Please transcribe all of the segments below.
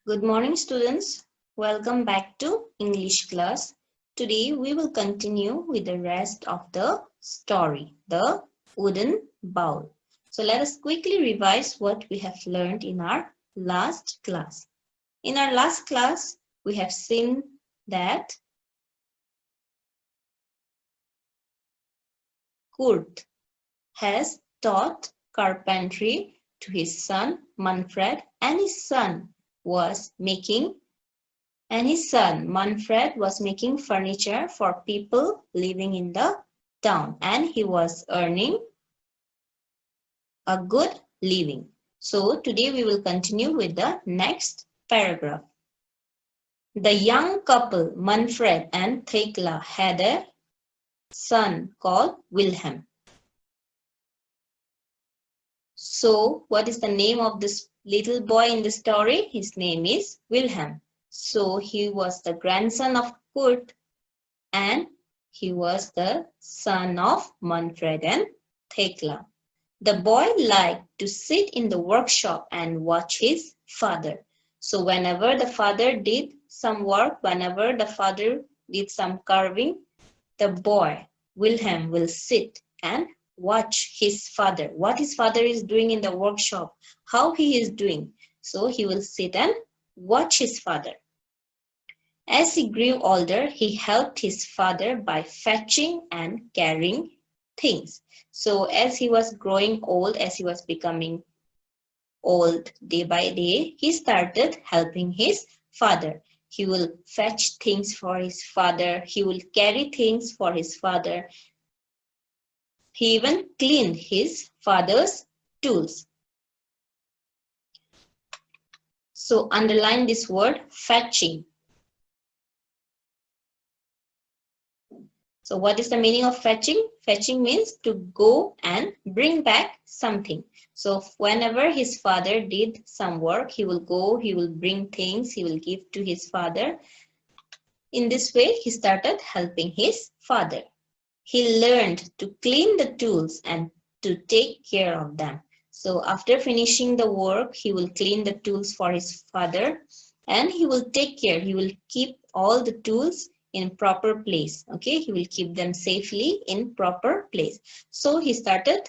Good morning, students. Welcome back to English class. Today we will continue with the rest of the story, The Wooden Bowl. So let us quickly revise what we have learned in our last class. In our last class, we have seen that Kurt has taught carpentry to his son Manfred, and his son Manfred was making furniture for people living in the town, and he was earning a good living. So today we will continue with the next paragraph. The young couple Manfred and Thekla had a son called Wilhelm. So what is the name of this little boy in the story? His name is Wilhelm. So he was the grandson of Kurt, and he was the son of Manfred and Thekla. The boy liked to sit in the workshop and watch his father. So whenever the father did some work, whenever the father did some carving, the boy, Wilhelm, will sit and watch his father, what his father is doing in the workshop, how he is doing. So he will sit and watch his father. As he grew older, he helped his father by fetching and carrying things. So as he was growing old, as he was becoming old day by day, he started helping his father. He will fetch things for his father. He will carry things for his father. He even cleaned his father's tools. So underline this word, fetching. So what is the meaning of fetching? Fetching means to go and bring back something. So whenever his father did some work, he will go, he will bring things, he will give to his father. In this way, he started helping his father. He learned to clean the tools and to take care of them. So after finishing the work, he will clean the tools for his father, and he will take care, he will keep all the tools in proper place. Okay, he will keep them safely in proper place. So he started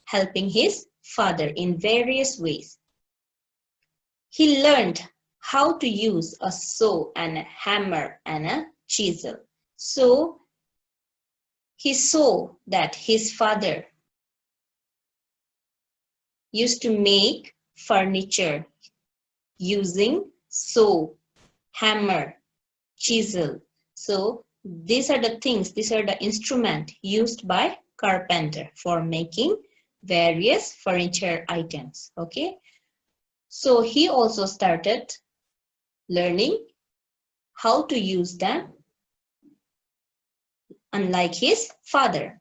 helping his father in various ways. He learned how to use a saw and a hammer and a chisel. So he saw that his father used to make furniture using saw, hammer, chisel. So these are the things, these are the instruments used by carpenter for making various furniture items. Okay, so he also started learning how to use them, unlike his father.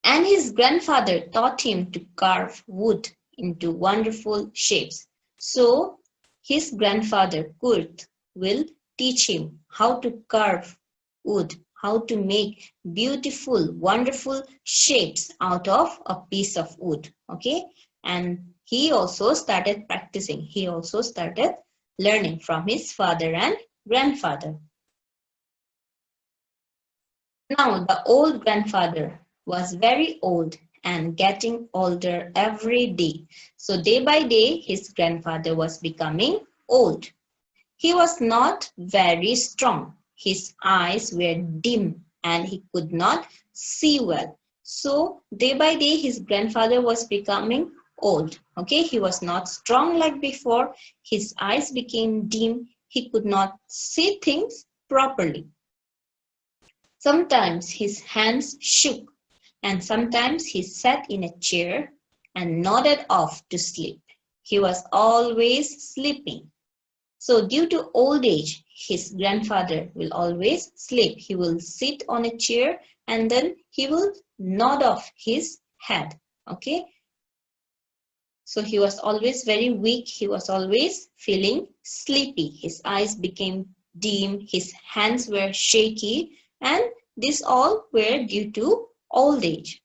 And his grandfather taught him to carve wood into wonderful shapes. So his grandfather Kurt will teach him how to carve wood, how to make beautiful, wonderful shapes out of a piece of wood. Okay, and he also started practicing. He also started learning from his father and grandfather. Now the old grandfather was very old and getting older every day. So day by day, his grandfather was becoming old. He was not very strong. His eyes were dim and he could not see well. So day by day, his grandfather was becoming old. Okay, he was not strong like before. His eyes became dim. He could not see things properly. Sometimes his hands shook, and sometimes he sat in a chair and nodded off to sleep. He was always sleeping. So due to old age, his grandfather will always sleep. He will sit on a chair and then he will nod off his head. Okay. So he was always very weak. He was always feeling sleepy. His eyes became dim. His hands were shaky, and this all were due to old age.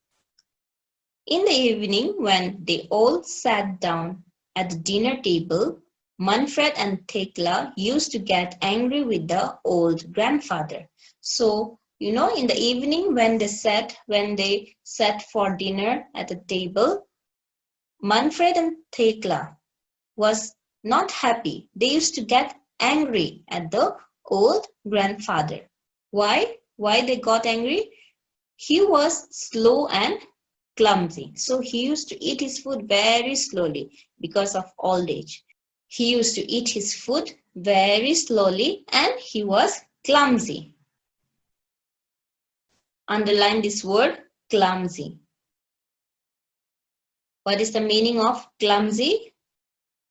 In the evening, when they all sat down at the dinner table, Manfred and Thekla used to get angry with the old grandfather. So, in the evening when they sat for dinner at the table, Manfred and Thekla was not happy. They used to get angry at the old grandfather. Why? Why they got angry? He was slow and clumsy. So he used to eat his food very slowly because of old age. He used to eat his food very slowly and he was clumsy. Underline this word, clumsy. What is the meaning of clumsy?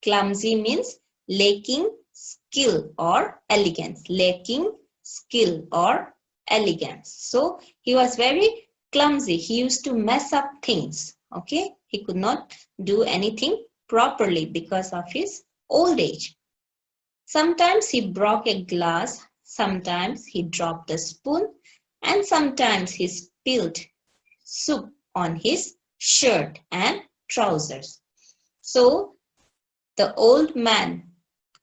Clumsy means lacking skill or elegance. Lacking skill or elegance. So he was very clumsy. He used to mess up things. Okay, he could not do anything properly because of his old age. Sometimes he broke a glass, sometimes he dropped a spoon, and sometimes he spilled soup on his shirt and trousers. So the old man,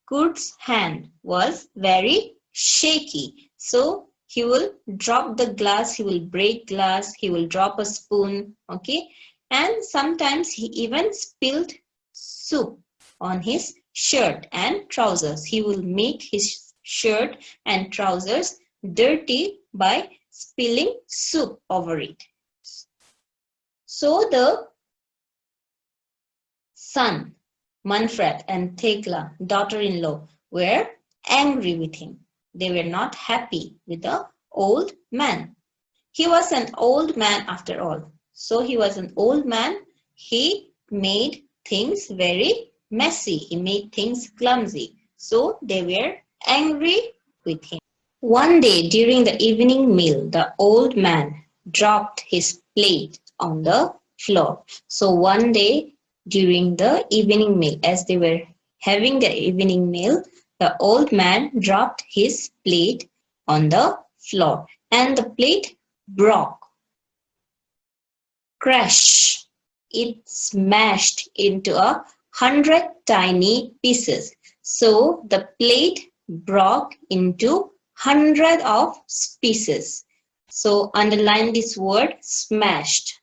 Kurt's hand was very shaky. So he will drop the glass, he will break glass, he will drop a spoon, okay? And sometimes he even spilled soup on his shirt and trousers. He will make his shirt and trousers dirty by spilling soup over it. So the son, Manfred and Thekla, daughter-in-law, were angry with him. They were not happy with the old man. He was an old man after all. So he was an old man. He made things very messy. He made things clumsy. So they were angry with him. One day during the evening meal, the old man dropped his plate on the floor. So one day during the evening meal, as they were having their evening meal, the old man dropped his plate on the floor and the plate broke. Crash! It smashed into 100 tiny pieces. So the plate broke into 100 of pieces. So underline this word, smashed.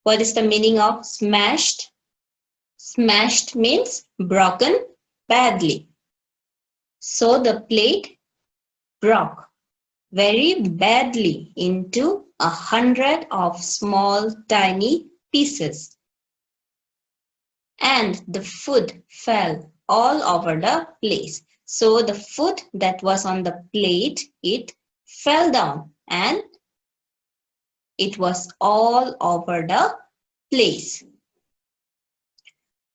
What is the meaning of smashed? Smashed means broken badly. So the plate broke very badly into 100 of small tiny pieces. And the food fell all over the place. So the food that was on the plate, it fell down and it was all over the place.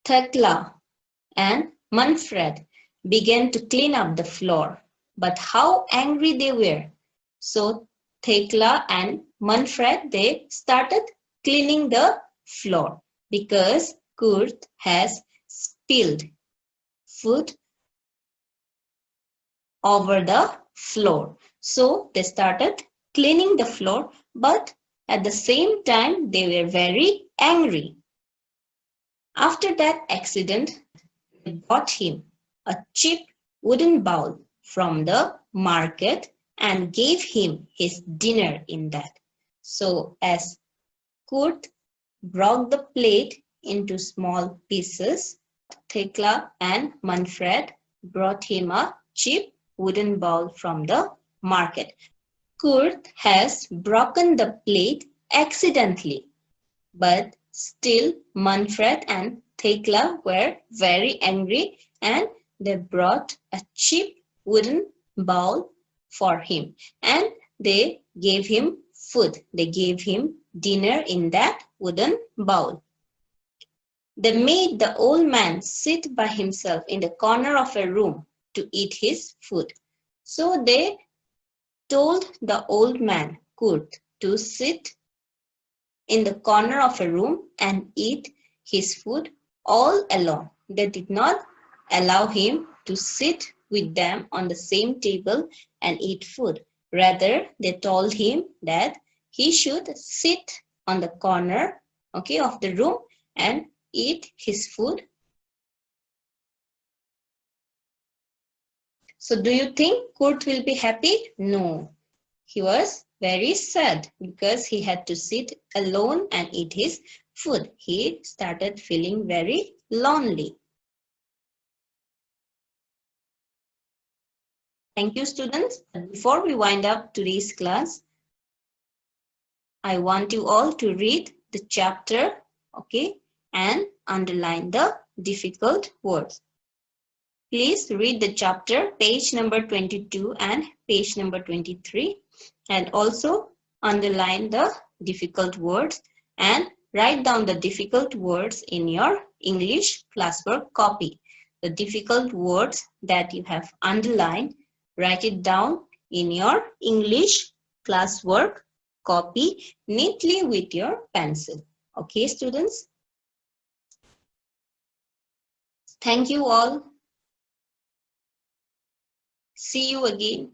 Thekla and Manfred began to clean up the floor. But how angry they were. So Thekla and Manfred, they started cleaning the floor because Kurt has spilled food over the floor. So they started cleaning the floor, but at the same time they were very angry. After that accident, they bought him a cheap wooden bowl from the market and gave him his dinner in that. So as Kurt broke the plate into small pieces, Thekla and Manfred brought him a cheap wooden bowl from the market. Kurt has broken the plate accidentally, but still Manfred and Thekla were very angry and they brought a cheap wooden bowl for him and they gave him food. They gave him dinner in that wooden bowl. They made the old man sit by himself in the corner of a room to eat his food. So they told the old man, Kurt, to sit in the corner of a room and eat his food all alone. They did not allow him to sit with them on the same table and eat food. Rather, they told him that he should sit on the corner, okay, of the room and eat his food So do you think Kurt will be happy? No. He was very sad because he had to sit alone and eat his food. He started feeling very lonely. Thank you, students. Before we wind up today's class, I want you all to read the chapter, okay, and underline the difficult words. Please read the chapter, page number 22 and page number 23, and also underline the difficult words and write down the difficult words in your English classwork copy. The difficult words that you have underlined, write it down in your English classwork copy neatly with your pencil. Okay, students? Thank you all. See you again.